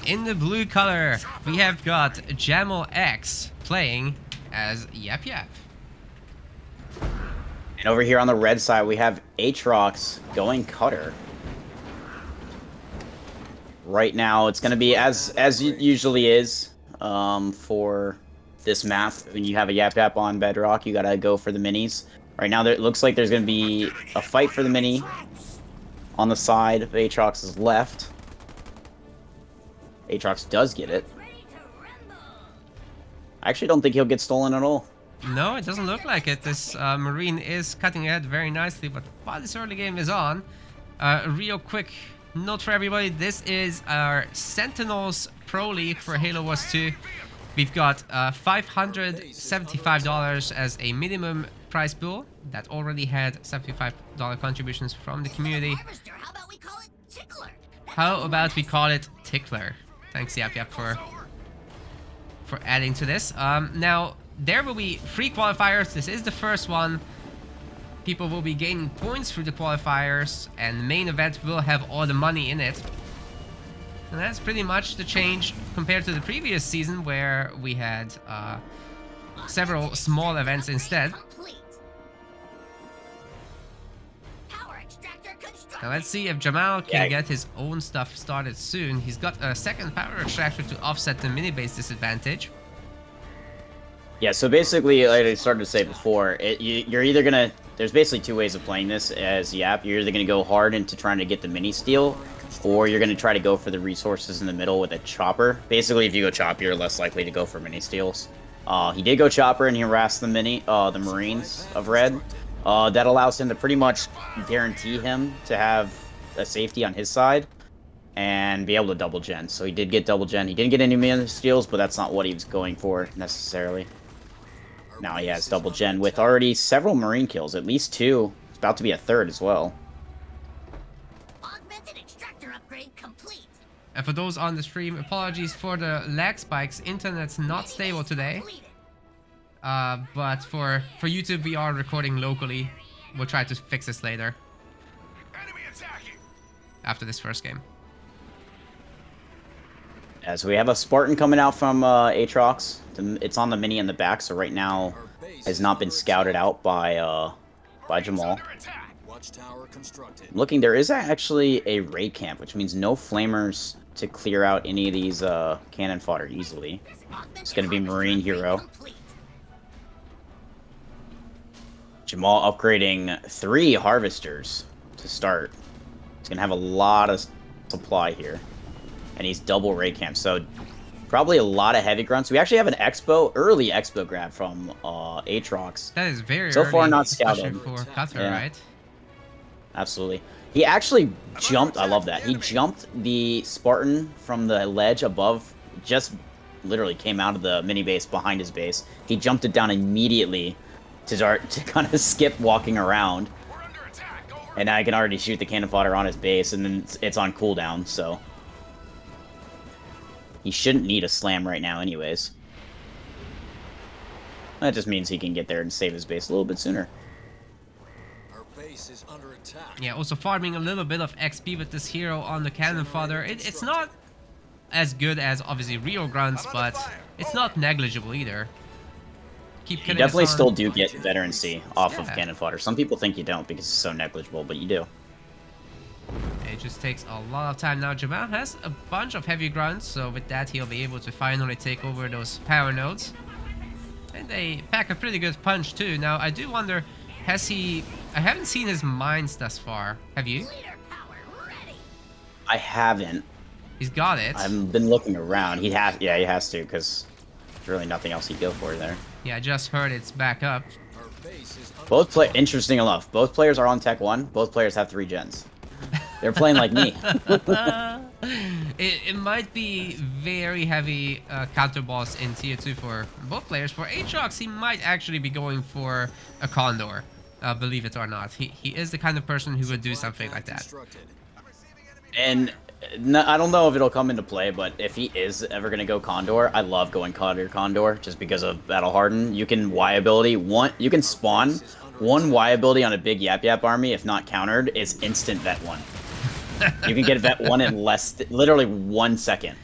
in the blue color, we have got Jamal X playing as Yap Yap. And over here on the red side, we have AAtrox going Cutter. Right now, it's going to be as it usually is for this map. When you have a Yap Yap on Bedrock, you got to go for the minis. Right now, it looks like there's going to be a fight for the mini on the side of AAtrox's left. AAtrox does get it. I actually don't think he'll get stolen at all. No, it doesn't look like it. This Marine is cutting ahead very nicely, but while this early game is on, real quick note for everybody, this is our Sentinels Pro League for Halo Wars 2. We've got $575 as a minimum prize pool that already had $75 contributions from the community. How about we call it Tickler? Thanks, Yap Yap, for adding to this. Now, there will be 3 qualifiers. This is the first one. People will be gaining points through the qualifiers, and the main event will have all the money in it. And that's pretty much the change compared to the previous season, where we had several small events instead. Now let's see if Jamal can get his own stuff started soon. He's got a second power extractor to offset the mini base disadvantage. Yeah, so basically, like I started to say before, you're either gonna... There's basically 2 ways of playing this as Yap. You're either gonna go hard into trying to get the mini steal, or you're gonna try to go for the resources in the middle with a chopper. Basically, if you go chopper, you're less likely to go for mini steals. He did go chopper and he harassed the the Marines of red. That allows him to pretty much guarantee him to have a safety on his side and be able to double gen. So he did get double gen. He didn't get any mini steals, but that's not what he was going for necessarily. Now he has double gen with already several Marine kills, at least 2. It's about to be a 3rd as well. Augmented extractor upgrade complete. And for those on the stream, apologies for the lag spikes. Internet's not stable today. But for YouTube, we are recording locally. We'll try to fix this later. After this first game. Yeah, so we have a Spartan coming out from AAtrox. It's on the mini in the back, so right now has not been scouted out by Jamal. Looking, there is actually a raid camp, which means no flamers to clear out any of these cannon fodder easily. It's going to be Marine Hero. Jamal upgrading 3 harvesters to start. He's going to have a lot of supply here. And he's double raid camp, so probably a lot of heavy grunts. We actually have an early expo grab from AAtrox. That is very so early, far not scouted for Qatar, yeah. Right? Absolutely. He actually jumped. I love that. He jumped the Spartan from the ledge above. Just literally came out of the mini base behind his base. He jumped it down immediately to start to kind of skip walking around. And now I can already shoot the cannon fodder on his base, and then it's on cooldown. So. He shouldn't need a slam right now anyways. That just means he can get there and save his base a little bit sooner. Our base is under attack. Yeah, also farming a little bit of XP with this hero on the cannon fodder. It's not as good as obviously real grunts, but it's not negligible either. You definitely still do get veteran C off of cannon fodder. Some people think you don't because it's so negligible, but you do. It just takes a lot of time. Now Jamal has a bunch of heavy grunts, so with that he'll be able to finally take over those power nodes. And they pack a pretty good punch too. Now I do wonder, has he... I haven't seen his mines thus far. Have you? I haven't. He's got it. I've been looking around. He has to, because there's really nothing else he'd go for there. Yeah, I just heard it's back up. Interesting enough, both players are on Tech 1. Both players have 3 gens. They're playing like me. It might be very heavy counter boss in tier 2 for both players. For AAtrox, he might actually be going for a Condor, believe it or not. He is the kind of person who would do something like that. And I don't know if it'll come into play, but if he is ever going to go Condor, I love going Condor just because of Battle Harden. You can Y ability. You can spawn one Y ability on a big Yap Yap army, if not countered, is instant vet 1. You can get vet 1 in literally 1 second.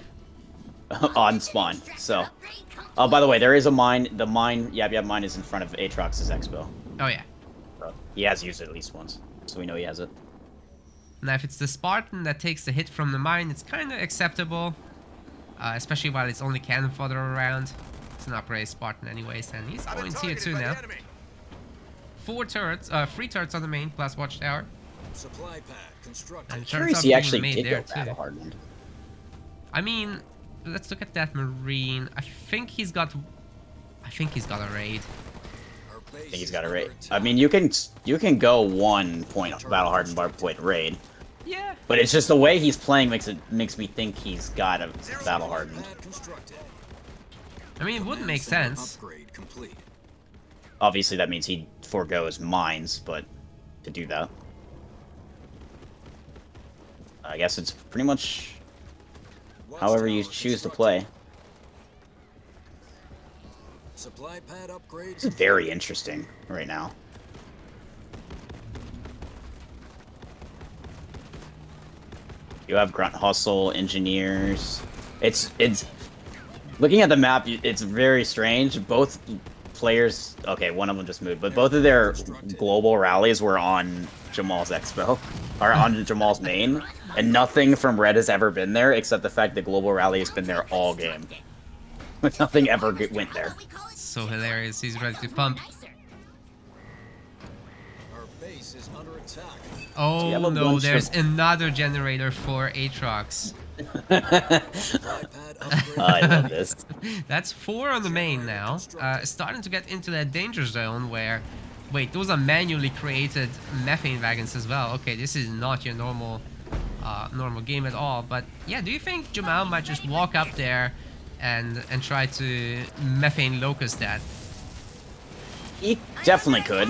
on spawn. So, oh, by the way, there is a mine. The mine, Yap Yap mine is in front of AAtrox's expo. Oh yeah. He has used it at least once, so we know he has it. Now, if it's the Spartan that takes the hit from the mine, it's kind of acceptable. Especially while it's only cannon fodder around. It's an upgrade Spartan anyways, and he's going tier 2 now. 4 turrets, 3 turrets on the main, plus watchtower. Supply pad constructed. I'm curious he actually did go battle hardened. I mean, let's look at that Marine. I think he's got a raid. I think he's got a raid. I mean, you can go 1 point battle hardened bar point raid. Yeah. But it's just the way he's playing makes me think he's got a battle hardened. I mean, it wouldn't make sense. Obviously, that means he forgoes mines, but to do that, I guess it's pretty much however you choose to play. Supply pad upgrade. This is very interesting right now. You have grunt hustle engineers. It's looking at the map. It's very strange. Both players. Okay, one of them just moved, but both of their global rallies were on Jamal's expo, or on Jamal's main, and nothing from Red has ever been there except the fact that global rally has been there all game. Nothing ever went there. So hilarious. He's ready to pump. Our base is under attack. Oh no, there's another generator for AAtrox. I love this. That's 4 on the main now. Starting to get into that danger zone where... Wait, those are manually created methane wagons as well. Okay, this is not your normal game at all. But yeah, do you think Jamal might just walk up there and try to methane locust that? He definitely could.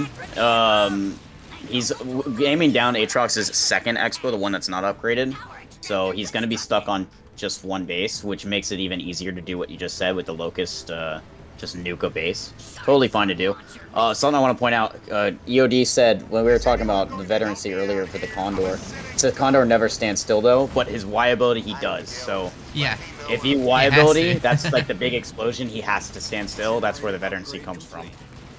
He's aiming down AAtrox's second expo, the one that's not upgraded. So he's going to be stuck on just 1 base, which makes it even easier to do what you just said with the locust, just nuke a base. Totally fine to do. Something I want to point out, EOD said when we were talking about the veterancy earlier for the Condor, it says Condor never stands still though, but his Y ability he does. So yeah, if he Y ability, that's like the big explosion, he has to stand still. That's where the veterancy comes from.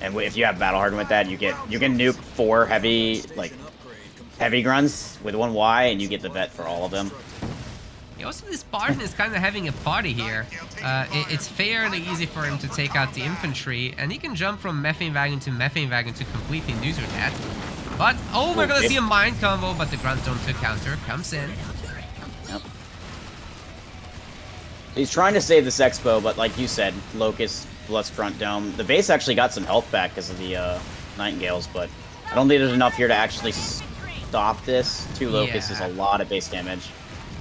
And if you have battle hardened with that, you can nuke 4 heavy grunts with 1 Y, and you get the vet for all of them. Yeah, also, this Spartan is kind of having a party here. It's fairly easy for him to take out the infantry, and he can jump from methane wagon to completely neuter that. But oh, we're gonna see a mine combo, but the grunt don't to counter comes in. Yep. He's trying to save this expo, but like you said, Locust plus Grunt Dome. The base actually got some health back because of the Nightingales, but I don't think there's enough here to actually stop this. 2 Locusts is a lot of base damage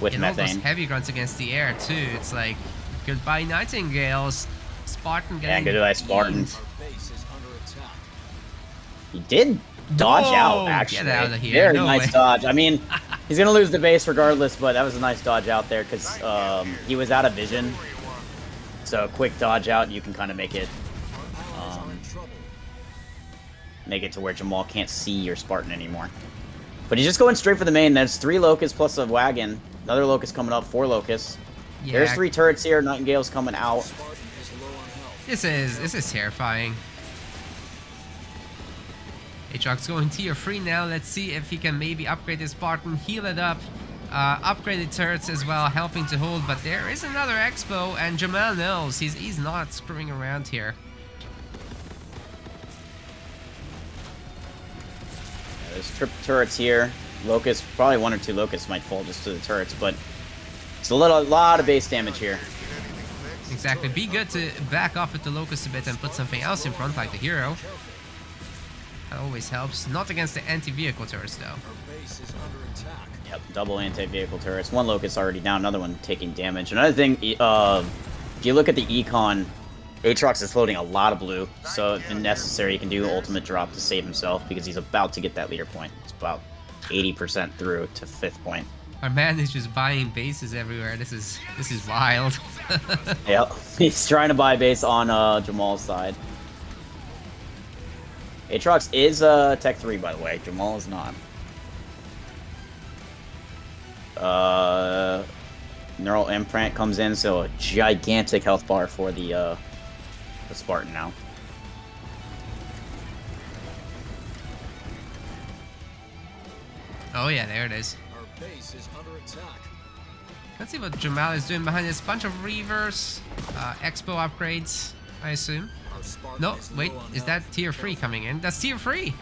with methane. Those heavy grunts against the air too. It's like goodbye Nightingales. Spartan getting goodbye Spartan. He did dodge out, actually. Get out of here. Very nice dodge. I mean, he's gonna lose the base regardless, but that was a nice dodge out there because he was out of vision. So a quick dodge out, you can kind of make it to where Jamal can't see your Spartan anymore. But he's just going straight for the main. There's 3 Locusts plus a wagon. Another Locust coming up, 4 Locusts. Yeah. There's 3 turrets here. Nightingale's coming out. This is terrifying. AAtrox going tier 3 now. Let's see if he can maybe upgrade his Spartan, heal it up. Upgraded turrets as well, helping to hold. But there is another expo, and Jamal knows he's not screwing around here. There's turrets here. Locusts, probably 1 or 2 Locusts might fall just to the turrets, but it's a lot of base damage here. Exactly. Be good to back off with the Locust a bit and put something else in front, like the hero. That always helps. Not against the anti-vehicle turrets, though. Yep, double anti-vehicle turrets. 1 Locust already down, another one taking damage. Another thing, if you look at the econ, AAtrox is floating a lot of blue, so if necessary, he can do ultimate drop to save himself because he's about to get that leader point. It's about 80% through to 5th point. Our man is just buying bases everywhere. This is wild. Yep, he's trying to buy base on Jamal's side. AAtrox is Tech 3, by the way. Jamal is not. neural imprint comes in, so a gigantic health bar for the Spartan now. Oh yeah, there it is. Our base is under attack. Let's see what Jamal is doing behind this. Bunch of reavers, expo upgrades, I assume. Our Spartan No, is wait, low on is that tier 3 coming in? That's tier 3!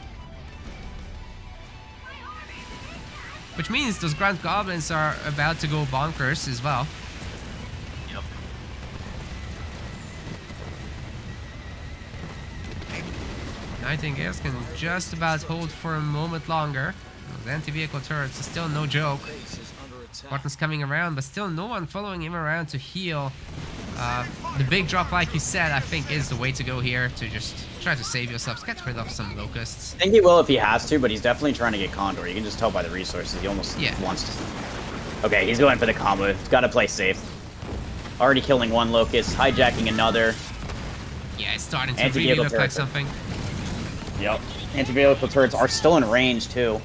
Which means those Grand Goblins are about to go bonkers as well. Yep. Nightingales can just about hold for a moment longer. Those anti-vehicle turrets are still no joke. base is under attack. Spartan's coming around, but still no one following him around to heal. The big drop, like you said, I think is the way to go here, to just try to save yourselves, get rid of some locusts. I think he will if he has to, but he's definitely trying to get Condor. You can just tell by the resources. He almost wants to. Okay, he's going for the combo. He's got to play safe. Already killing one locust, hijacking another. Yeah, it's starting to really Anti-vehicle look like turret. something. Yep. Anti-vehicle turrets are still in range, too.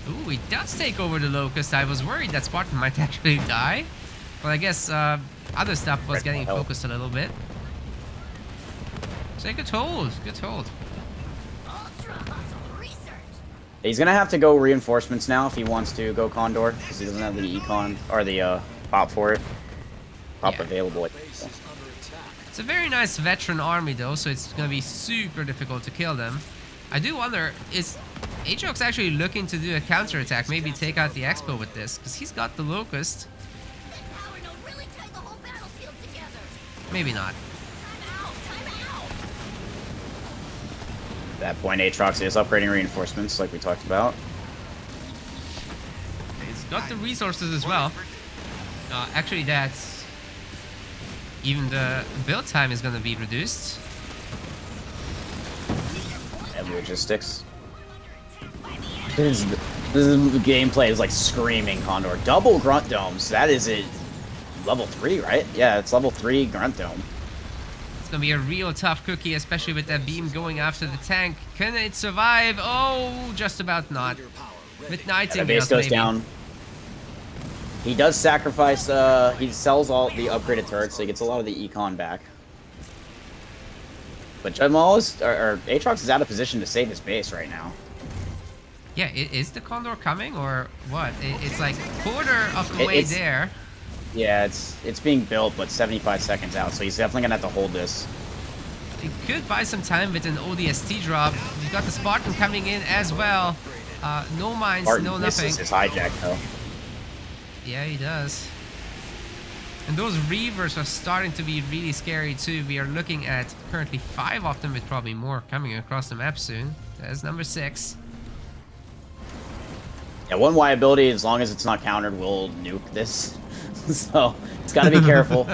Ooh, he does take over the locust. I was worried that Spartan might actually die. But I guess other stuff was Critical getting help. focused a little bit. So good hold, good hold. Ultra muscle research. He's going to have to go reinforcements now if he wants to go Condor, because he doesn't have the econ, or the pop for it. Pop Yeah. available. Base is under attack. It's a very nice veteran army though, so it's gonna be super difficult to kill them. I do wonder, is AAtrox actually looking to do a counterattack? Maybe take out the Expo with this, because he's got the Locust. That power node really tied the whole battlefield together. Maybe not. Time out! Time out! At that point, AAtrox is upgrading reinforcements, like we talked about. He's got the resources as well. Actually, that's... even the build time is gonna be reduced. And logistics. This gameplay is like screaming Condor. Double grunt domes. That is it. Level 3, right? Yeah, it's level 3 grunt dome. It's gonna be a real tough cookie, especially with that beam going after the tank. Can it survive? Oh, just about not. Leader power ready. With Yeah, the Nightingales, base goes maybe. down. He does sacrifice, he sells all the upgraded turrets, so he gets a lot of the econ back. But Jamal is, or AAtrox is out of position to save his base right now. Yeah, is the Condor coming or what? It's like quarter of the way It's- there. Yeah, it's being built, but 75 seconds out, so he's definitely gonna have to hold this. It could buy some time with an ODST drop. You've got the Spartan coming in as well. No mines, Spartan no nothing. misses his hijack, though. Yeah, he does. And those Reavers are starting to be really scary too. We are looking at currently 5 of them with probably more coming across the map soon. That's number 6. Yeah, one Y ability, as long as it's not countered, will nuke this. So, it's gotta be careful.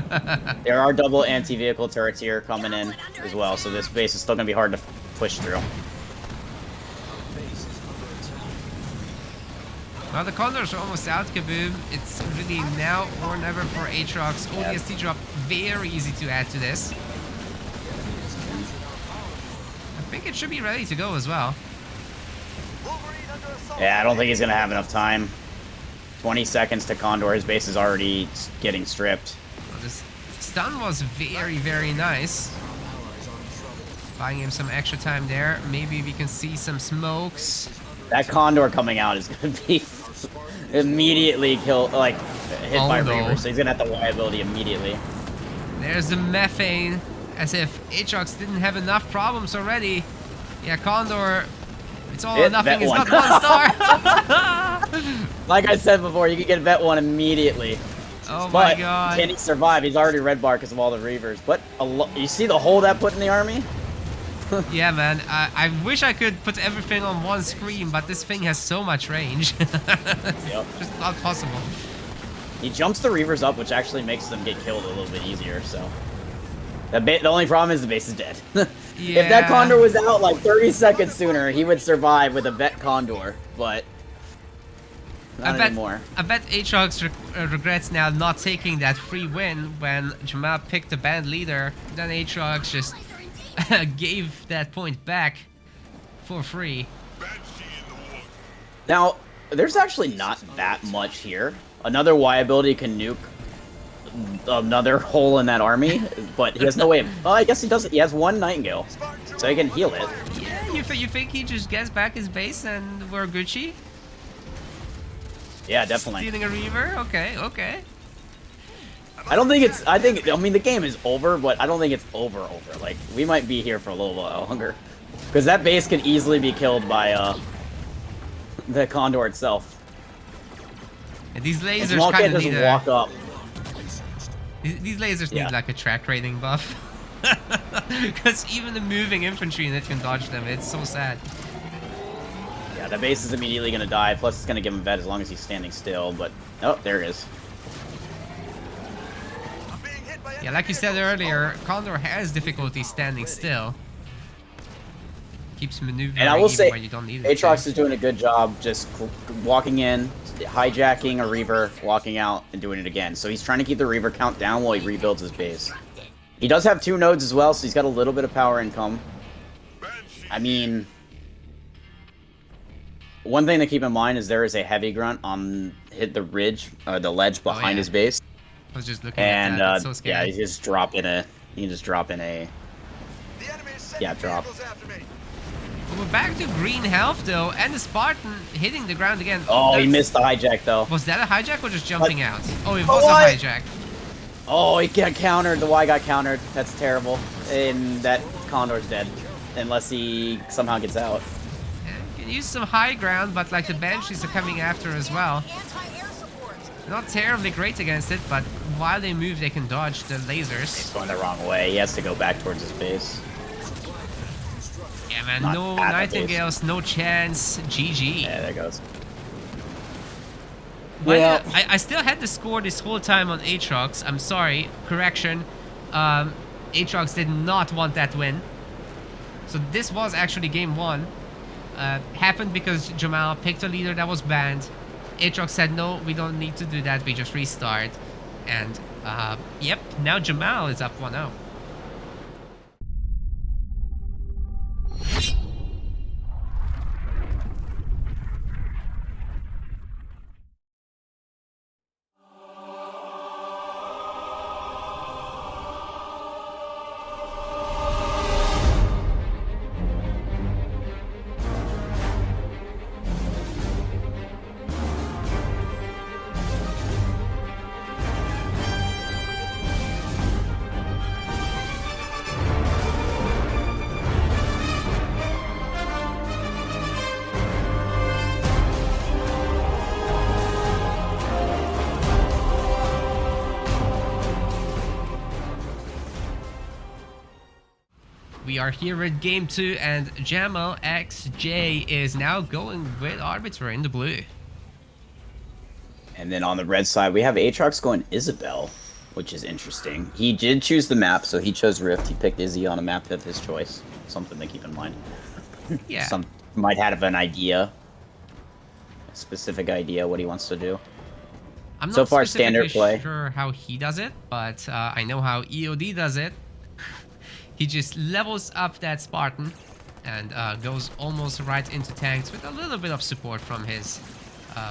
There are double anti-vehicle turrets here coming in as well, so this base is still gonna be hard to push through. Base is under attack. Well, the Condors are almost out, Kaboom. It's really now or never for AAtrox. ODST drop, very easy to add to this. I think it should be ready to go as well. Yeah, I don't think he's gonna have enough time. 20 seconds to Condor, his base is already getting stripped. Well, this stun was very, very nice. Allies are in trouble. Buying him some extra time there. Maybe we can see some smokes. That Condor coming out is gonna be immediately hit by no. Reaver, so he's gonna have the Y ability immediately. There's the methane, as if AAtrox didn't have enough problems already. Yeah, Condor, it's all or Hit nothing. vet It's one. got 1 star. Like I said before, you can get vet one immediately. Oh my But god. can he survive? He's already red bar because of all the Reavers. But you see the hole that put in the army? Yeah, man. I wish I could put everything on one screen, but this thing has so much range. Yep. Just not possible. He jumps the Reavers up, which actually makes them get killed a little bit easier, so... The only problem is the base is dead. If that Condor was out like 30 seconds sooner, he would survive with a vet Condor, but... Not anymore. I bet AAtrox regrets now not taking that free win when Jamal picked the band leader. Then AAtrox just gave that point back for free. Now, there's actually not that much here. another Y ability can nuke another hole in that army, but he has no way of... Oh, I guess he doesn't. He has one Nightingale, so he can heal it. Yeah, you think he just gets back his base and we're Gucci? Yeah, definitely. Stealing a Reaver? Okay, okay. I don't think it's... I mean, the game is over, but I don't think it's over. Like, we might be here for a little while longer. Because that base can easily be killed by, the Condor itself. And these lasers Jamal kind can't of just need walk a... up. These lasers Yeah. need like a track rating buff. Because even the moving infantry in it can dodge them. It's so sad. Yeah, the base is immediately going to die, plus it's going to give him vet as long as he's standing still, but... Oh, there it is. Yeah, like you said earlier, Condor has difficulty standing still. Keeps maneuvering And I will even say, when you don't need it. AAtrox is doing a good job just walking in, hijacking a Reaver, walking out, and doing it again. So he's trying to keep the Reaver count down while he rebuilds his base. He does have 2 nodes as well, so he's got a little bit of power income. I mean... One thing to keep in mind is there is a heavy grunt on the ridge, or the ledge behind his base. I was just looking And, at that. It's so scary. yeah, you can just drop in a... Yeah, drop. We're back to green health though, and the Spartan hitting the ground again. Oh, he That's- missed the hijack, though. Was that a hijack or just jumping out? Oh, it Oh, was what? a hijack. Oh, he got countered. The Y got countered. That's terrible. And that Condor's dead. Unless he somehow gets out. Yeah, you can use some high ground, but like the Banshees are coming after as well. Anti-air support. Not terribly great against it, but while they move, they can dodge the lasers. He's going the wrong way. He has to go back towards his base. Yeah, man, Not no at the base. Nightingales, no chance. GG. Yeah, there goes. But Yeah. I still had the score this whole time on AAtrox. I'm sorry. Correction. AAtrox did not want that win. So this was actually game 1. Happened because Jamal picked a leader that was banned. AAtrox said, no, we don't need to do that. We just restart. And, yep, now Jamal is up 1-0. We are here at game 2, and Jamal XJ is now going with Arbiter in the blue. And then on the red side, we have AAtrox going Isabel, which is interesting. He did choose the map, so he chose Rift. He picked Izzy on a map of his choice. Something to keep in mind. Yeah. Some might have an idea, a specific idea what he wants to do. I'm not So far, specifically standard play. sure how he does it, but I know how EOD does it. He just levels up that Spartan and goes almost right into tanks with a little bit of support from his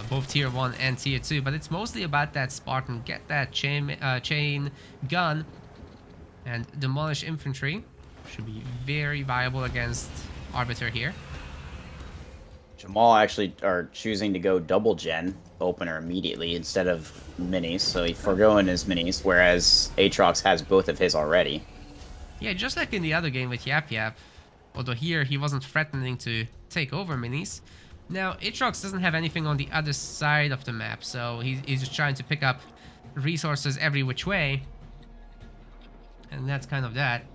both tier 1 and tier 2, but it's mostly about that Spartan. Get that chain gun and demolish infantry. Should be very viable against Arbiter here. Jamal actually are choosing to go double gen opener immediately instead of minis, so he's foregoing his minis, whereas AAtrox has both of his already. Yeah, just like in the other game with Yap Yap, although here he wasn't threatening to take over minis. Now, AAtrox doesn't have anything on the other side of the map, so he's just trying to pick up resources every which way. And that's kind of that.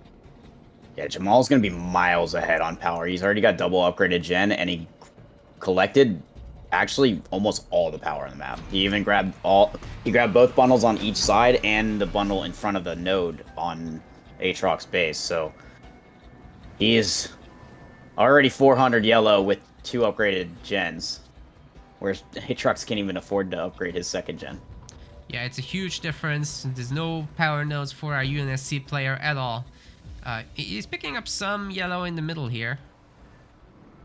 Yeah, Jamal's going to be miles ahead on power. He's already got double upgraded gen, and he collected actually almost all the power on the map. He even grabbed both bundles on each side and the bundle in front of the node on AAtrox base, so he is already 400 yellow with 2 upgraded gens, whereas AAtrox can't even afford to upgrade his 2nd gen. Yeah, it's a huge difference. There's no power nodes for our UNSC player at all. He's picking up some yellow in the middle here,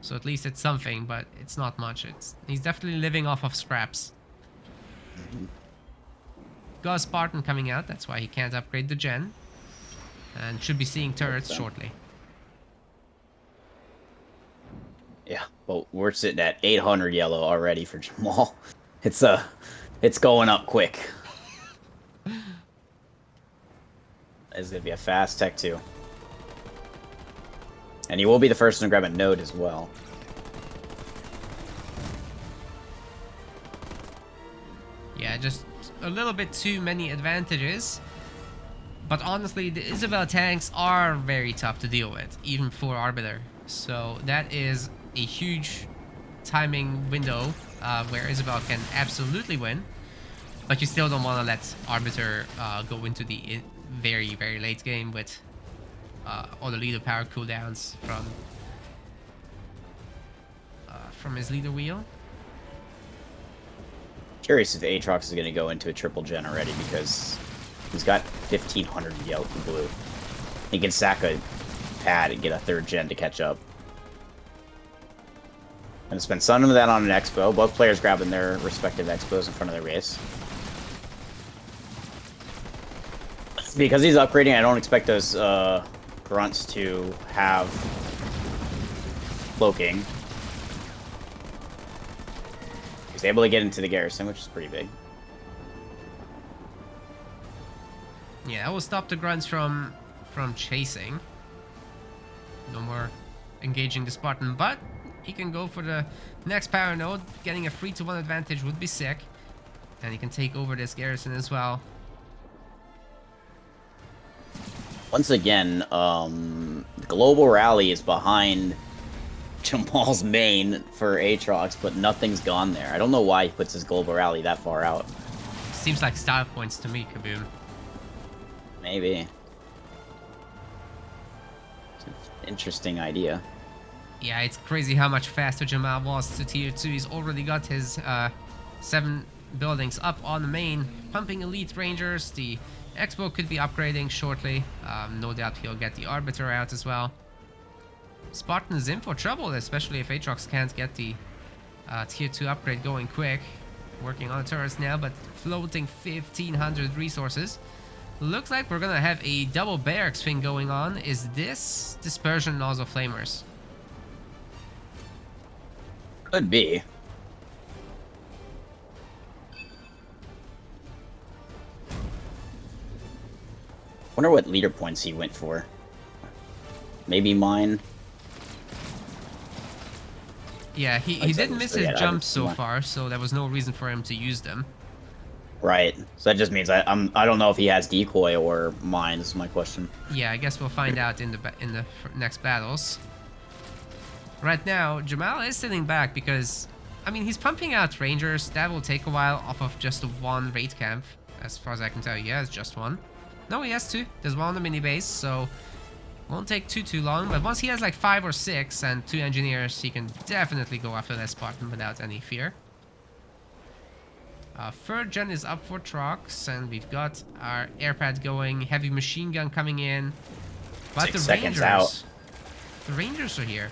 so at least it's something, but it's not much. He's definitely living off of scraps. got a Spartan coming out. That's why he can't upgrade the gen. And should be seeing turrets shortly. Yeah, but we're sitting at 800 yellow already for Jamal. It's going up quick. It's gonna be a fast tech too. And he will be the first to grab a node as well. Yeah, just a little bit too many advantages. But honestly, the Isabel tanks are very tough to deal with, even for Arbiter. So that is a huge timing window where Isabel can absolutely win. But you still don't want to let Arbiter go into the very, very late game with all the leader power cooldowns from his leader wheel. Curious if AAtrox is going to go into a triple gen already, because he's got 1500 yellow and blue. He can sack a pad and get a third gen to catch up. Gonna spend some of that on an expo. Both players grabbing their respective expos in front of their base. Because he's upgrading, I don't expect those grunts to have cloaking. He's able to get into the garrison, which is pretty big. Yeah, that will stop the grunts from chasing. No more engaging the Spartan, but he can go for the next power node. Getting a 3-to-1 advantage would be sick. And he can take over this garrison as well. Once again, Global Rally is behind Jamal's main for AAtrox, but nothing's gone there. I don't know why he puts his Global Rally that far out. Seems like style points to me, Kaboom. Maybe. It's an interesting idea. Yeah, it's crazy how much faster Jamal was to tier 2. He's already got his 7 buildings up on the main, pumping elite rangers. The Expo could be upgrading shortly. No doubt he'll get the Arbiter out as well. Spartan is in for trouble, especially if AAtrox can't get the tier 2 upgrade going quick. Working on the turrets now, but floating 1500 resources. Looks like we're gonna have a double barracks thing going on. Is this Dispersion Nozzle Flamers? Could be. Wonder what leader points he went for. Maybe mine. Yeah, he didn't miss his Yeah, jumps so mine. far, so there was no reason for him to use them. Right. So that just means I don't know if he has decoy or mine. Is my question. Yeah, I guess we'll find out in the next battles. Right now, Jamal is sitting back because, I mean, he's pumping out rangers. That will take a while off of just one raid camp. As far as I can tell, he has just one. No, he has 2. There's one on the mini base, so won't take too long. But once he has like 5 or 6 and 2 engineers, he can definitely go after that Spartan without any fear. 3rd gen is up for Trox, and we've got our airpad going, heavy machine gun coming in. But 6 the seconds Rangers, out. the Rangers are here.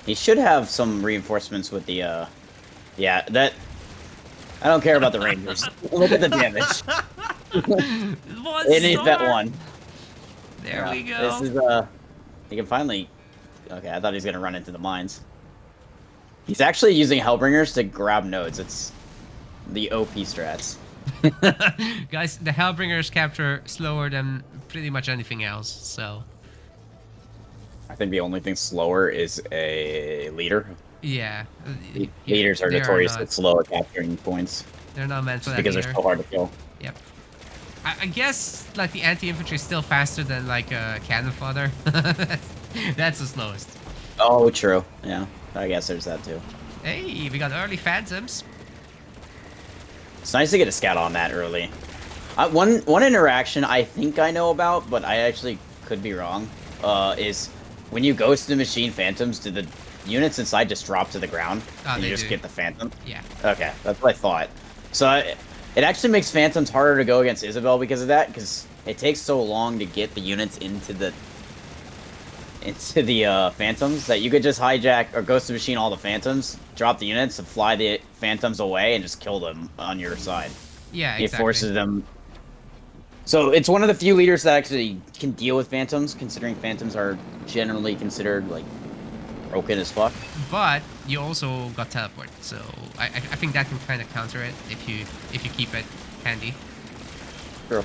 He should have some reinforcements with the yeah, that I don't care about the Rangers. Look at the damage. It needs that one. There Yeah, we go. This is he can finally. Okay, I thought he was gonna run into the mines. He's actually using Hellbringers to grab nodes. It's the OP strats. Guys, the Hellbringers capture slower than pretty much anything else, so I think the only thing slower is a leader. yeah. Leaders are They notoriously not- slow at capturing points They're not meant for that because either. they're so hard to kill. Yep. I guess like the anti-infantry is still faster than like a cannon fodder. That's the slowest. Oh, true. Yeah, I guess there's that too. Hey, we got early phantoms. It's nice to get a scout on that early. One interaction I think I know about, but I actually could be wrong, is when you ghost the machine phantoms, do the units inside just drop to the ground? And they you just do. get the phantom? Yeah. Okay, that's what I thought. So it actually makes phantoms harder to go against Isabel because of that, because it takes so long to get the units into the phantoms that you could just hijack or ghost the machine all the phantoms, drop the units, and fly the phantoms away, and just kill them on your side. Yeah, It exactly. forces them. So it's one of the few leaders that actually can deal with phantoms, considering phantoms are generally considered like broken as fuck. But you also got teleport, so I think that can kind of counter it if you keep it handy. True.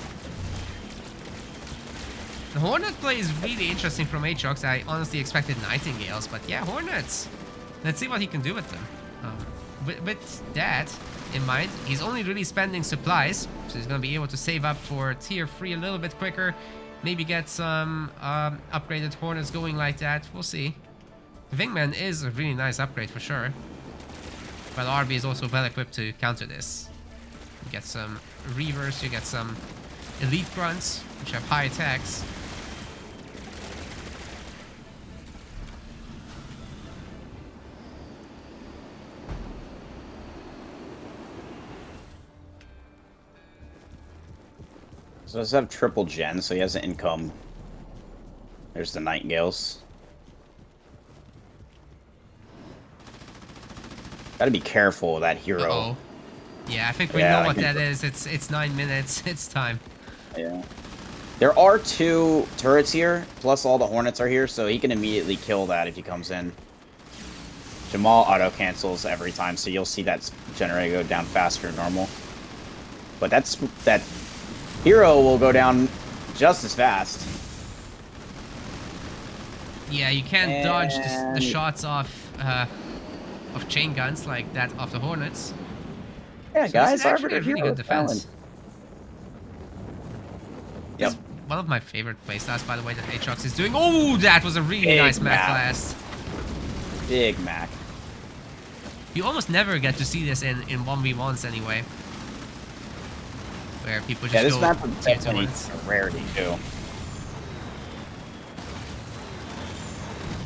The Hornet play is really interesting from AAtrox. I honestly expected Nightingales, but yeah, Hornets. Let's see what he can do with them. With that in mind, he's only really spending supplies, so he's going to be able to save up for tier 3 a little bit quicker. Maybe get some upgraded Hornets going like that. We'll see. Wingman is a really nice upgrade for sure. But RB is also well equipped to counter this. You get some Reavers, you get some Elite Grunts, which have high attacks. So let's have triple gen, so he has an income. There's the Nightingales. Gotta be careful with that hero. Uh-oh. Yeah, I think we Yeah, know I what can- that is. It's 9 minutes. It's time. Yeah. There are 2 turrets here, plus all the Hornets are here, so he can immediately kill that if he comes in. Jamal auto-cancels every time, so you'll see that generator go down faster than normal. But that hero will go down just as fast. Yeah, you can't dodge the And- shots of chain guns like that of the Hornets. Yeah, So guys, this is actually Arbiter a really hero good defense. balance. This is one of my favorite playstyles, by the way, that AAtrox is doing. Oh, that was a really Big nice Mac map. blast. Big Mac. You almost never get to see this in 1v1s anyway. Where people just Yeah, this go map is tier 2 definitely Hornets. a rarity, too.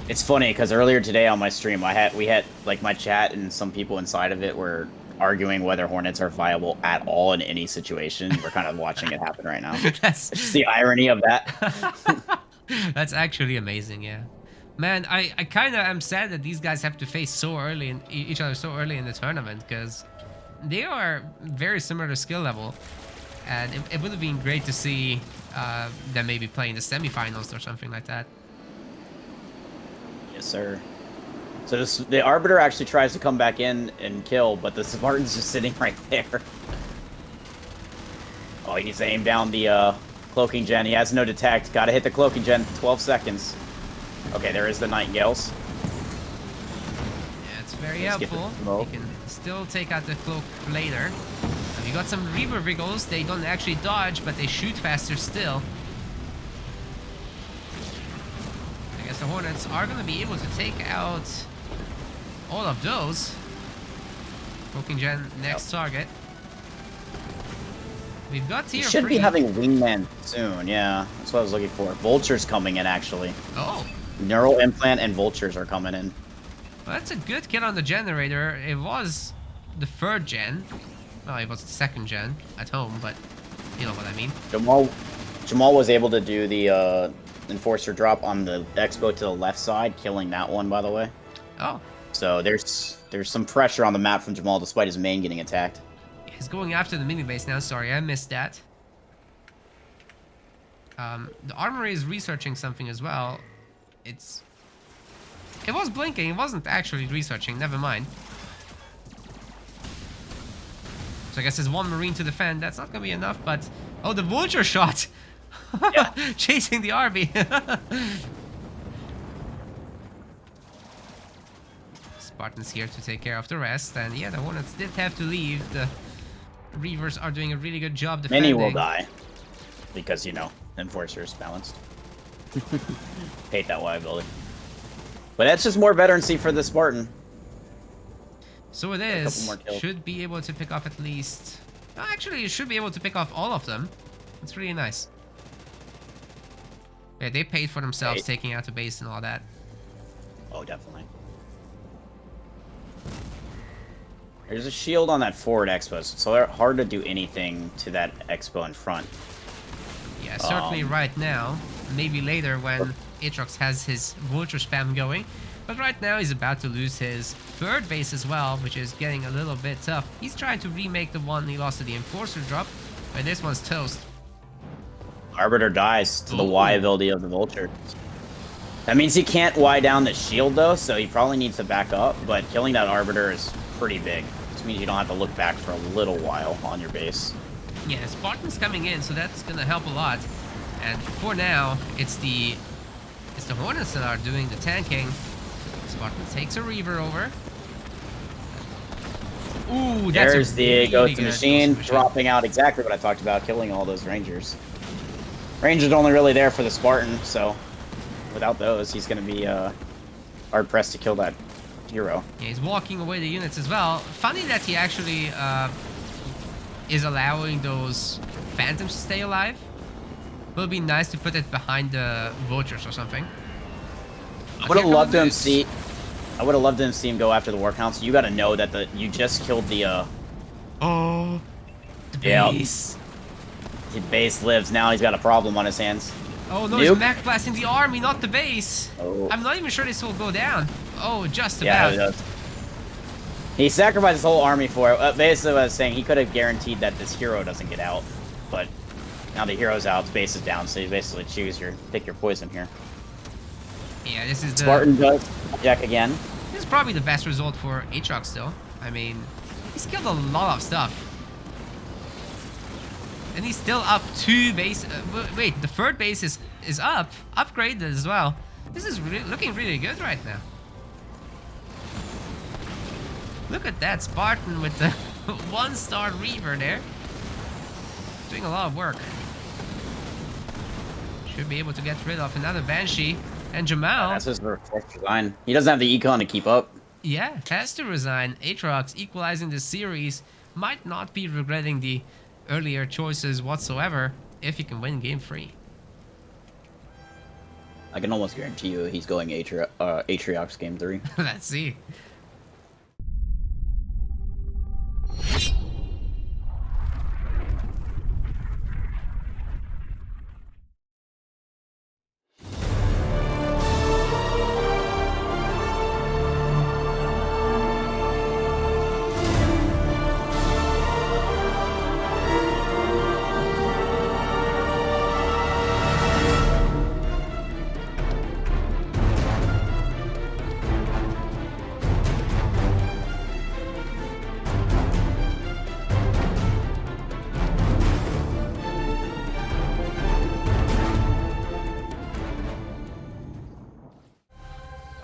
It's funny, because earlier today on my stream, we had, like, my chat and some people inside of it were arguing whether Hornets are viable at all in any situation. We're kind of watching it happen right now. That's Just the irony of that. That's actually amazing, yeah. Man, I kind of am sad that these guys have to face so early in each other so early in the tournament, because they are very similar to skill level, and it would have been great to see them maybe playing the semifinals or something like that. Yes, sir. So the Arbiter actually tries to come back in and kill, but the Spartan's just sitting right there. Oh, he needs to aim down the cloaking gen. He has no detect. Gotta hit the cloaking gen. 12 seconds. Okay, there is the Nightingales. Yeah, it's very Let's get the helpful. smoke. You can still take out the cloak later. You got some Reaver Wriggles. They don't actually dodge, but they shoot faster still. I guess the Hornets are going to be able to take out all of those. Cloaking Gen next target. We've got He tier should 3. be having Wingman soon, yeah. That's what I was looking for. Vulture's coming in, actually. Oh, Neural Implant and Vultures are coming in. well, that's a good kill on the generator. It was the 3rd gen. Well, it was the 2nd gen at home, but you know what I mean. Jamal was able to do the Enforcer drop on the Expo to the left side, killing that one, by the way. Oh, So there's some pressure on the map from Jamal, despite his main getting attacked. he's going after the mini base now. Sorry, I missed that. The armory is researching something as well. It was blinking. It wasn't actually researching. Never mind. So I guess there's one Marine to defend. That's not gonna be enough, but oh, the Vulture shot! Yeah. Chasing the RB. Spartans here to take care of the rest, and yeah, the Hornets did have to leave. The Reavers are doing a really good job defending. Many will die. Because, you know, Enforcer's balanced. Hate that liability. But that's just more veterancy for the Spartan. So it couple is. more kills. Should be able to pick off at least... No, actually, you should be able to pick off all of them. That's really nice. Yeah, they paid for themselves Right. taking out the base and all that. Oh, definitely. There's a shield on that forward expo, so they're hard to do anything to that expo in front. Yeah, certainly right now. Maybe later when AAtrox has his Vulture spam going. But right now he's about to lose his third base as well, which is getting a little bit tough. He's trying to remake the one he lost to the Enforcer drop, but this one's toast. Arbiter dies to the Ooh. Y ability of the Vulture. That means he can't Y down the shield though, so he probably needs to back up, but killing that Arbiter is pretty big. This means you don't have to look back for a little while on your base. Yeah, Spartan's coming in, so that's gonna help a lot. And for now, it's the Hornets that are doing the tanking. Spartan takes a Reaver over. Ooh, that's There's a the really Ghost good Machine Ghost dropping out exactly what I talked about, killing all those Rangers. Rangers only really there for the Spartan, so without those, he's going to be hard pressed to kill that hero. Yeah, he's walking away the units as well. Funny that he actually is allowing those Phantoms to stay alive. It would be nice to put it behind the Vultures or something. I would have loved to see. I would have loved to see him go after the War Council. You got to know that you just killed the. Oh, the Yeah. base. The base lives now. He's got a problem on his hands. Oh no, Nuke. he's mech blasting the army, not the base. Oh. I'm not even sure this will go down. Oh, just Yeah, about. he does. He sacrificed his whole army for it. Basically, what I was saying, he could have guaranteed that this hero doesn't get out, but now the hero's out, his base is down, so you basically pick your poison here. Yeah, this is the Spartan does Jack again. This is probably the best result for AAtrox still. I mean, he's killed a lot of stuff. And he's still up 2 base. Wait, the third base is up, upgraded as well. This is looking really good right now. Look at that Spartan with the 1-star Reaver there. Doing a lot of work. Should be able to get rid of another Banshee. And Jamal, That's his first design. He doesn't have the econ to keep up. yeah, has to resign. AAtrox equalizing the series, might not be regretting the earlier choices whatsoever if he can win game 3. I can almost guarantee you he's going AAtrox game 3. Let's see.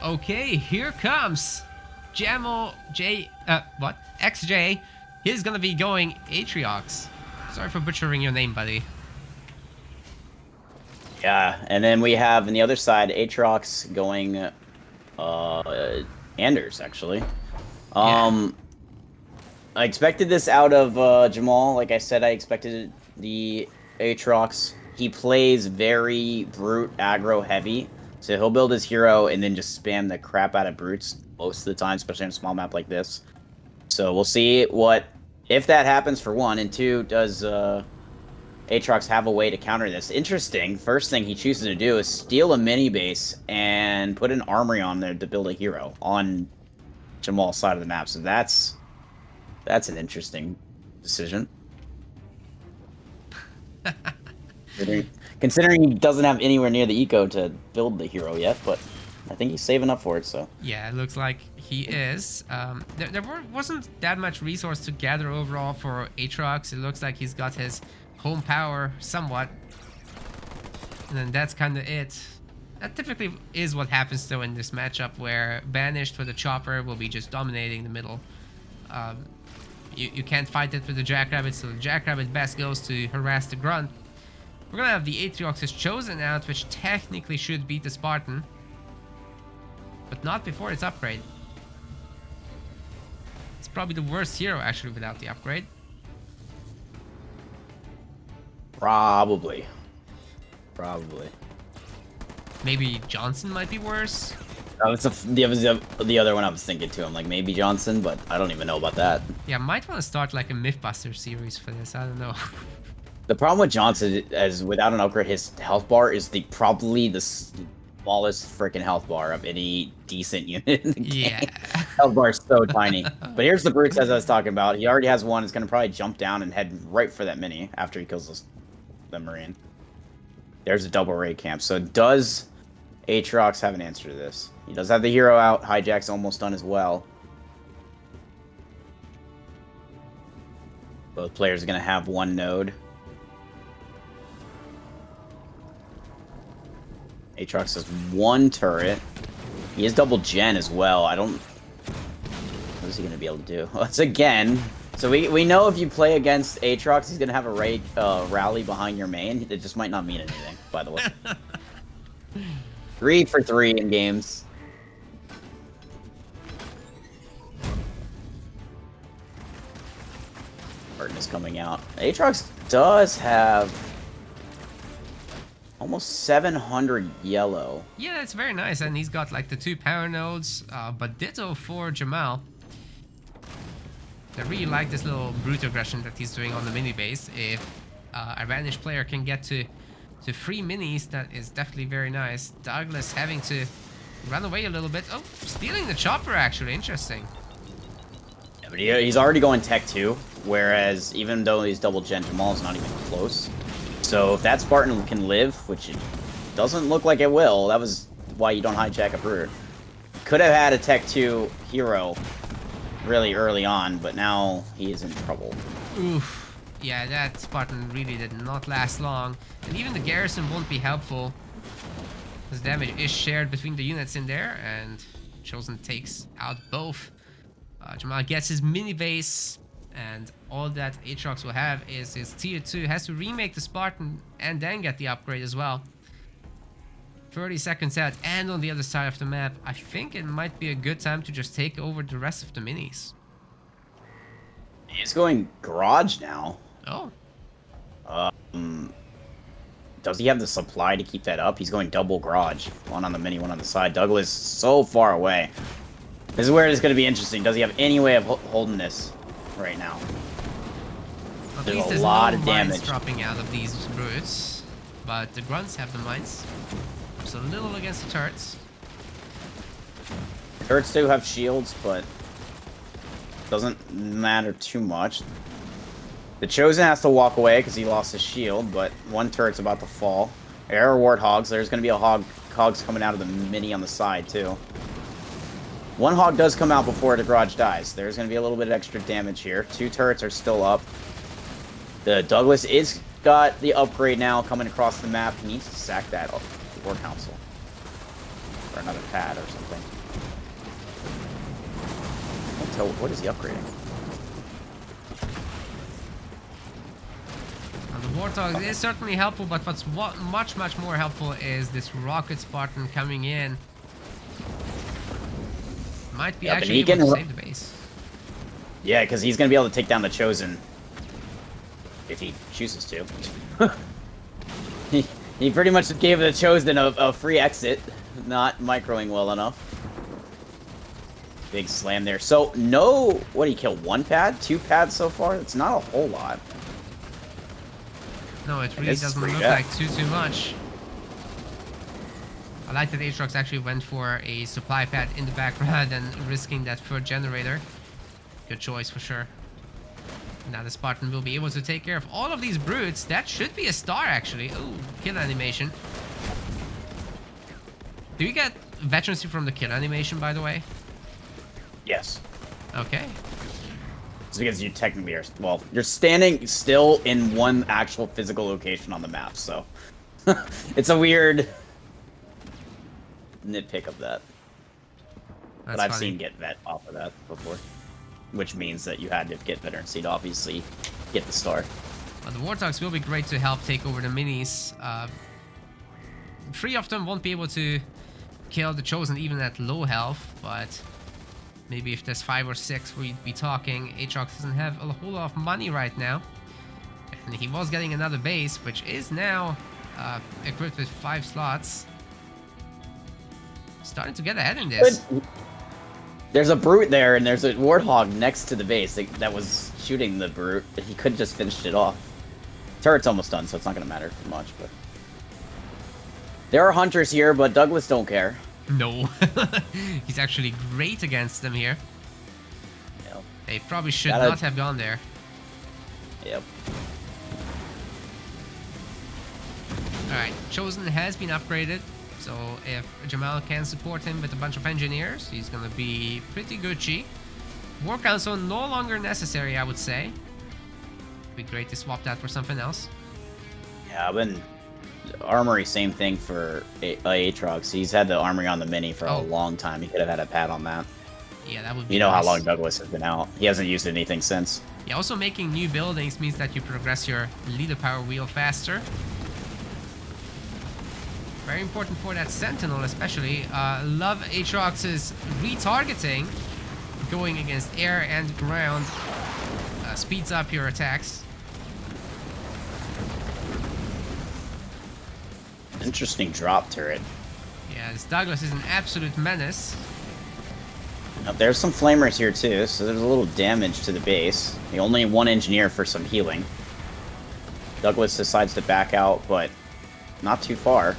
Okay, here comes Jamal XJ. He's gonna be going AAtrox. Sorry for butchering your name, buddy. Yeah, and then we have on the other side AAtrox going Anders actually. I expected this out of Jamal. Like I said, I expected the AAtrox. He plays very brute aggro heavy. So he'll build his hero and then just spam the crap out of brutes most of the time, especially on a small map like this. So we'll see if that happens for 1, and 2, does AAtrox have a way to counter this? Interesting. First thing he chooses to do is steal a mini base and put an armory on there to build a hero on Jamal's side of the map. So that's an interesting decision. Considering he doesn't have anywhere near the eco to build the hero yet, but I think he's saving up for it, so. Yeah, it looks like he is. There wasn't that much resource to gather overall for AAtrox. It looks like he's got his home power somewhat. And then that's kind of it. That typically is what happens though in this matchup, where Banished for the Chopper will be just dominating the middle. You can't fight it with the Jackrabbit, so the Jackrabbit best goes to harass the Grunt. We're gonna have the AAtrox's Chosen out, which technically should beat the Spartan. But not before its upgrade. It's probably the worst hero actually without the upgrade. Probably. Maybe Johnson might be worse. That was the other one I was thinking too. I'm like, maybe Johnson, but I don't even know about that. Yeah, might want to start like a Mythbuster series for this. I don't know. The problem with Johnson is without an upgrade, his health bar is probably the smallest freaking health bar of any decent unit in the game. Yeah. Health bar is so tiny. But here's the brutes as I was talking about. He already has one. It's going to probably jump down and head right for that mini after he kills the Marine. There's a double raid camp. So does AAtrox have an answer to this? He does have the hero out. Hijack's almost done as well. Both players are going to have one node. AAtrox has one turret. He has double gen as well. I don't... What is he going to be able to do? Once again... So we know if you play against AAtrox, he's going to have a rally behind your main. It just might not mean anything, by the way. 3 for 3 in games. Burton is coming out. AAtrox does have... almost 700 yellow. Yeah, it's very nice, and he's got like the 2 power nodes, but ditto for Jamal. I really like this little brute aggression that he's doing on the mini base. If a Vanish player can get to 3 minis, that is definitely very nice. Douglas having to run away a little bit. Oh, stealing the chopper actually, interesting. Yeah, but he's already going tech 2, whereas even though he's double gen, Jamal's not even close. So if that Spartan can live, which it doesn't look like it will, that was why you don't hijack a brute. Could have had a tech 2 hero really early on, but now he is in trouble. Oof. Yeah, that Spartan really did not last long. And even the garrison won't be helpful. This damage is shared between the units in there, and Chosen takes out both. Jamal gets his mini base, and all that AAtrox will have is his tier 2. Has to remake the Spartan and then get the upgrade as well. 30 seconds out, and on the other side of the map, I think it might be a good time to just take over the rest of the minis. He's going garage now. Oh. Does he have the supply to keep that up? He's going double garage. One on the mini, one on the side. Douglas so far away. This is where it's going to be interesting. Does he have any way of holding this right now? At There's least a lot of mines damage dropping out of these brutes, but the grunts have the mines. So a little against the turrets. Turrets do have shields, but doesn't matter too much. The Chosen has to walk away because he lost his shield, but one turret's about to fall. There are warthogs. There's going to be a hogs coming out of the mini on the side too. One hog does come out before the garage dies. There's going to be a little bit of extra damage here. 2 turrets are still up. The Douglas is got the upgrade now coming across the map. He needs to sack that War Council. Or another pad or something. I can't tell. What is he upgrading? The Warthog is certainly helpful, but what's much more helpful is this Rocket Spartan coming in. Might be actually able to save the base. Yeah, because he's going to be able to take down the Chosen. If he chooses to. he pretty much gave the Chosen a free exit. Not microing well enough. Big slam there. So, no... What, he killed 1 pad? 2 pads so far? It's not a whole lot. No, it really doesn't look like too much. I like that AAtrox actually went for a supply pad in the back rather than risking that third generator. Good choice for sure. Now the Spartan will be able to take care of all of these brutes. That should be a star actually. Ooh, kill animation. Do you get veterancy from the kill animation, by the way? Yes. Okay. It's because you technically are... Well, you're standing still in one actual physical location on the map, so... It's a weird... nitpick of that. That's but I've funny. seen get vet off of that before. Which means that you had to get veterancy to obviously get the star. Well, the Warthogs will be great to help take over the minis. 3 of them won't be able to kill the Chosen even at low health, but maybe if there's 5 or 6 we'd be talking. AAtrox doesn't have a whole lot of money right now. And he was getting another base, which is now equipped with 5 slots. Starting to get ahead in this. There's a brute there, and there's a warthog next to the base that was shooting the brute. He could have just finished it off. Turret's almost done, so it's not going to matter too much, but... There are hunters here, but Douglas don't care. No. He's actually great against them here. Yep. They probably should Gotta- not have gone there. Yep. Alright, Chosen has been upgraded. So if Jamal can support him with a bunch of engineers, he's gonna be pretty Gucci. War Council no longer necessary, I would say. Be great to swap that for something else. Yeah, I've been armory, same thing for AAtrox. He's had the armory on the mini for a long time. He could have had a pad on that. Yeah, that would be You know nice. how long Douglas has been out. He hasn't used anything since. Yeah, also making new buildings means that you progress your leader power wheel faster. Very important for that Sentinel especially. Love AAtrox's retargeting. Going against air and ground speeds up your attacks. Interesting drop turret. Yeah, this Douglas is an absolute menace. Now, there's some flamers here too, so there's a little damage to the base. The only one engineer for some healing. Douglas decides to back out, but not too far.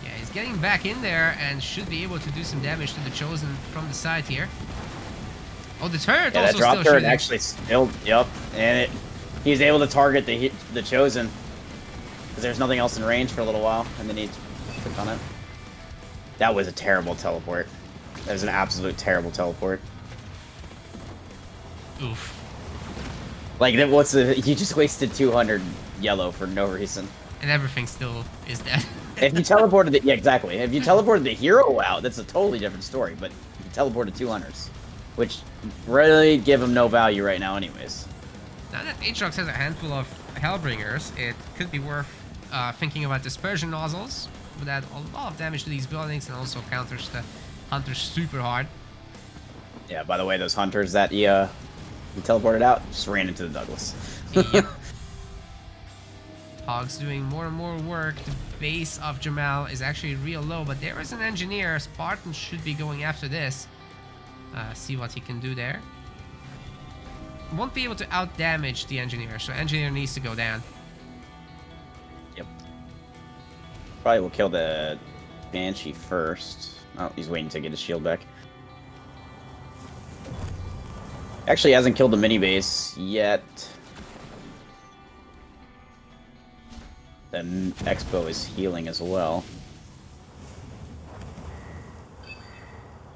Yeah, he's getting back in there and should be able to do some damage to the Chosen from the side here. Oh, the turret Yeah, also that drop still turret shooting. actually still, yep, and he's able to target the Chosen because there's nothing else in range for a little while, and then he took on it. That was a terrible teleport. That was an absolute terrible teleport. Oof. Like, what's the? You just wasted 200 yellow for no reason. And everything still is dead. If you teleported the, yeah, exactly. If you teleported the hero out, that's a totally different story. But you teleported 200s, which really give him no value right now, anyways. Now that AAtrox has a handful of Hellbringers, it could be worth thinking about dispersion nozzles. Would add a lot of damage to these buildings and also counters the hunters super hard. Yeah. By the way, those hunters that he teleported out just ran into the Douglas. Yep. Hog's doing more and more work. The base of Jamal is actually real low, but there is an engineer. Spartan should be going after this. See what he can do there. Won't be able to out damage the engineer, so engineer needs to go down. Yep. Probably will kill the Banshee first. Oh, he's waiting to get his shield back. Actually hasn't killed the mini base yet. Then Expo is healing as well.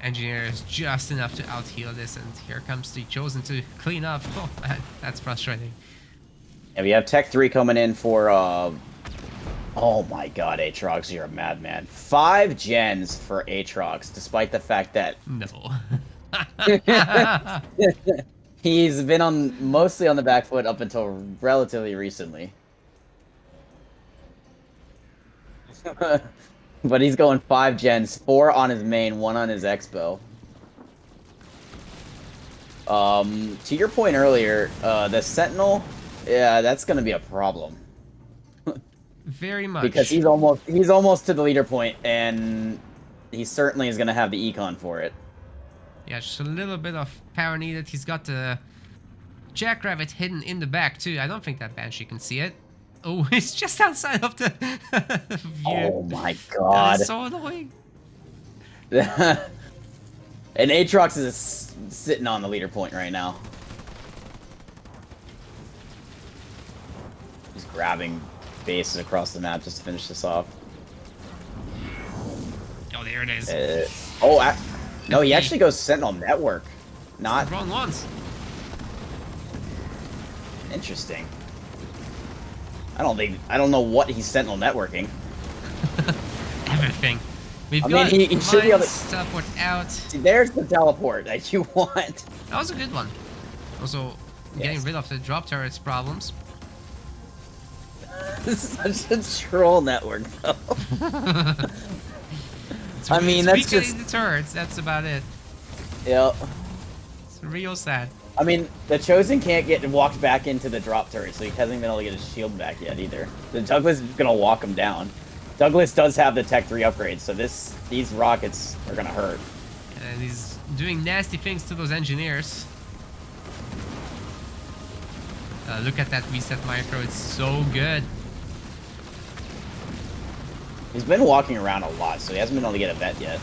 Engineer is just enough to out heal this, and here comes the Chosen to clean up. Oh man, that's frustrating. And we have Tech 3 coming in for, oh my god, AAtrox, you're a madman. 5 gens for AAtrox, despite the fact that No. he's been on mostly on the back foot up until relatively recently. But he's going 5 gens, 4 on his main, 1 on his Expo. To your point earlier, the Sentinel, yeah, that's gonna be a problem. Very much. Because he's almost to the leader point, and he certainly is gonna have the econ for it. Yeah, just a little bit of power needed. He's got the Jackrabbit hidden in the back too. I don't think that Banshee can see it. Oh, it's just outside of the view. Oh my That god. is so annoying. And AAtrox is sitting on the leader point right now. He's grabbing bases across the map just to finish this off. Oh, there it is. No, he actually goes Sentinel Network. Not Wrong ones. interesting. I don't know what he's Sentinel networking. Everything. We've I got mean, he should be able mines, teleport out. See, there's the teleport that you want. That was a good one. Also, getting rid of the drop turrets problems. This is such a troll network, though. I mean, It's that's weakening just... the turrets. That's about it. Yeah. It's real sad. I mean, the Chosen can't get walked back into the drop turret, so he hasn't been able to get his shield back yet either. The Douglas is gonna walk him down. Douglas does have the Tech 3 upgrade, so these rockets are gonna hurt. And he's doing nasty things to those engineers. Look at that reset micro. It's so good. He's been walking around a lot, so he hasn't been able to get a vet yet.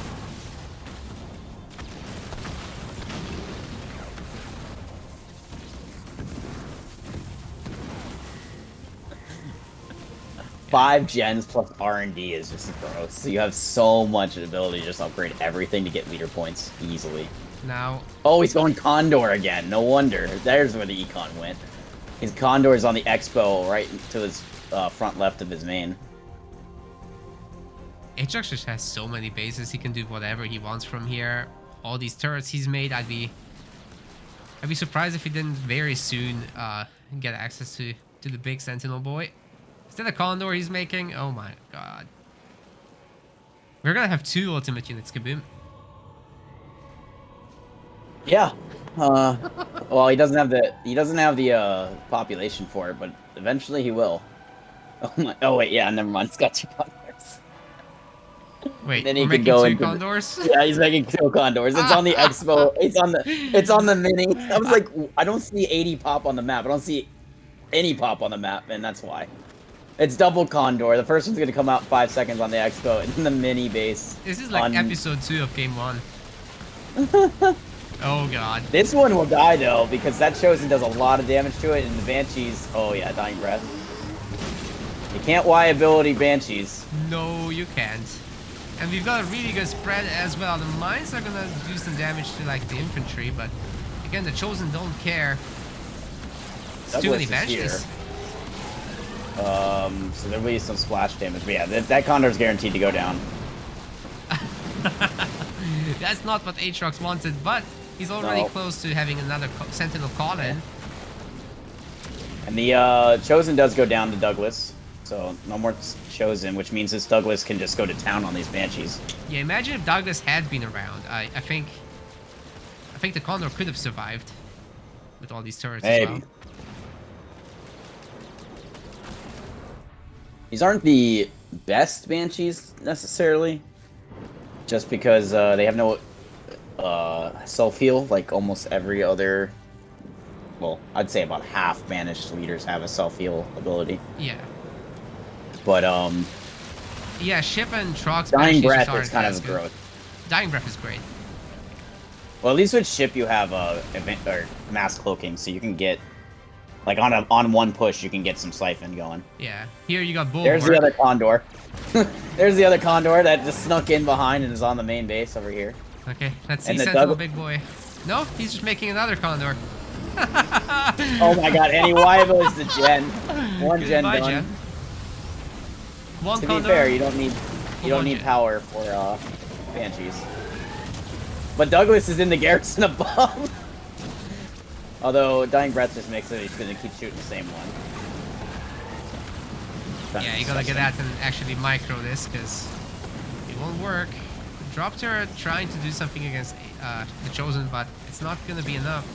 Five gens plus R&D is just gross. So you have so much ability to just upgrade everything to get leader points easily. Now... Oh, he's going Condor again. No wonder. There's where the econ went. His Condor's on the Expo right to his front left of his main. AAtrox just has so many bases. He can do whatever he wants from here. All these turrets he's made, I'd be surprised if he didn't very soon get access to the big Sentinel boy. Is that a Condor he's making? Oh my god. We're gonna have 2 ultimate units, kaboom. Yeah. Well, he doesn't have the population for it, but eventually he will. Oh my. Oh wait, yeah, never mind. It's got 2 Condors. Wait, then he we're could making go 2 into Condors? Yeah, he's making 2 Condors. It's on the Expo. It's on the mini. I was like, I don't see 80 pop on the map. I don't see any pop on the map, and that's why. It's double Condor. The first one's gonna come out 5 seconds on the Expo, and then the mini base. This is like episode 2 of game 1. Oh god. This one will die though, because that Chosen does a lot of damage to it, and the Banshees. Oh yeah, Dying Breath. You can't Y ability Banshees. No, you can't. And we've got a really good spread as well. The mines are gonna do some damage to like the infantry, but again, the Chosen don't care. It's too many Banshees. So there'll be some splash damage, but yeah, that Condor's guaranteed to go down. That's not what AAtrox wanted, but he's already close to having another Sentinel call-in. And the Chosen does go down to Douglas, so no more Chosen, which means this Douglas can just go to town on these Banshees. Yeah, imagine if Douglas had been around. I think the Condor could have survived with all these turrets as well. These aren't the best Banshees, necessarily. Just because they have no self-heal, like almost every other... Well, I'd say about half banished leaders have a self-heal ability. Yeah. But, yeah, Ship and Trox Dying Banshees Breath is kind of growth. Dying Breath is great. Well, at least with Ship you have mass cloaking, so you can get... Like, on one push, you can get some Siphon going. Yeah. Here you got Bulwark. There's the other Condor. There's the other Condor that just snuck in behind and is on the main base over here. Okay, let's see Sentinel big boy. No, he's just making another Condor. Oh my god, any Y is the gen. One gen done. Gen. One to Condor. be fair, you don't need power for Banshees. But Douglas is in the garrison above. Although Dying Breath just makes it he's gonna keep shooting the same one. Yeah, you gotta get that and actually micro this, because it won't work. Drop turret trying to do something against the Chosen, but it's not gonna be enough.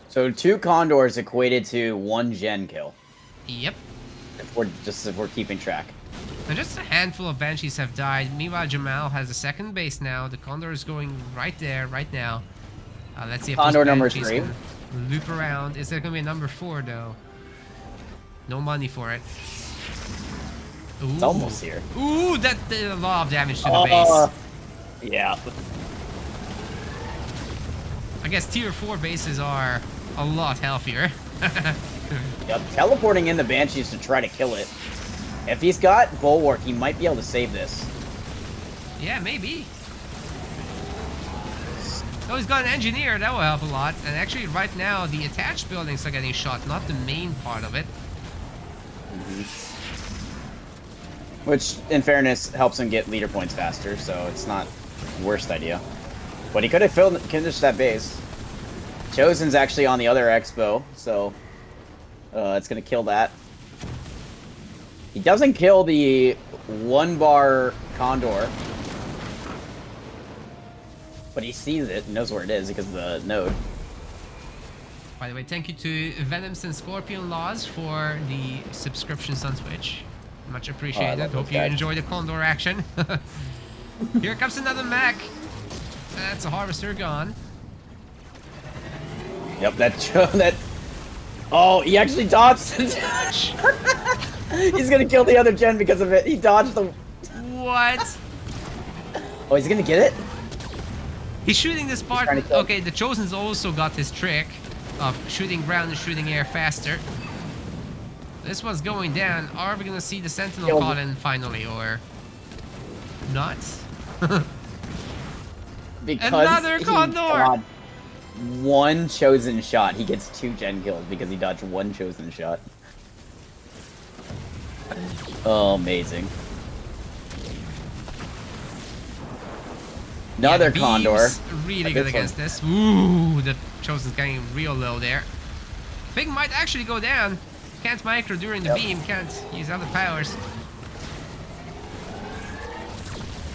So 2 Condors equated to 1 gen kill. Yep. If we're keeping track. And just a handful of Banshees have died. Meanwhile, Jamal has a second base now. The Condor is going right there, right now. Let's see if Condor number 3 can loop around. Is there going to be a number 4 though? No money for it. Ooh. It's almost here. Ooh, that did a lot of damage to the base. Yeah. I guess tier 4 bases are a lot healthier. Yep, teleporting in the Banshees to try to kill it. If he's got Bulwark, he might be able to save this. Yeah, maybe. Oh, he's got an engineer. That will help a lot. And actually, right now, the attached buildings are getting shot, not the main part of it. Which, in fairness, helps him get leader points faster, so it's not the worst idea. But he could have finished that base. Chosen's actually on the other Expo, so it's going to kill that. He doesn't kill the 1-bar Condor. But he sees it, knows where it is because of the node. By the way, thank you to Venoms and Scorpion Laws for the subscriptions on Twitch. Much appreciated. Hope you enjoy the Condor action. Here comes another mech. That's a Harvester gone. Yep, that Oh, he actually dodged. He's gonna kill the other gen because of it. He dodged the. What? Oh, he's gonna get it. He's shooting this part. trying to kill- Okay, the Chosen's also got his trick of shooting ground and shooting air faster. This one's going down. Are we gonna see the Sentinel Kill caught in finally, or not? Because Another he Condor! dodged one chosen shot. He gets 2 gen kills because he dodged 1 chosen shot. Oh, amazing. Another Yeah, Condor. Beam's really good This against this. Ooh, the Chosen's getting real low there. Thing might actually go down. Can't micro during the Yep. beam. Can't use other powers.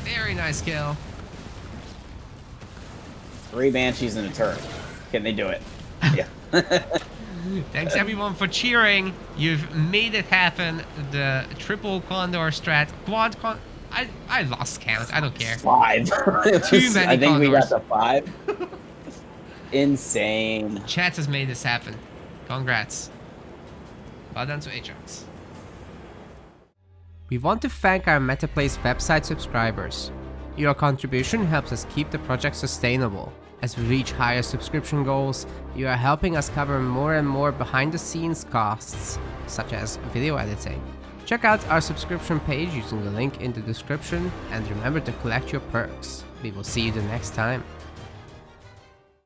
Very nice kill. 3 Banshees and a turret. Can they do it? Yeah. Thanks everyone for cheering. You've made it happen. The triple Condor strat. Quad con... I lost count. I don't care. 5. Too many I think we got Condors. the 5. Insane. Chat has made this happen. Congrats. Well done to AAtrox. We want to thank our MetaPlace website subscribers. Your contribution helps us keep the project sustainable. As we reach higher subscription goals, you are helping us cover more and more behind-the-scenes costs, such as video editing. Check out our subscription page using the link in the description, and remember to collect your perks. We will see you the next time.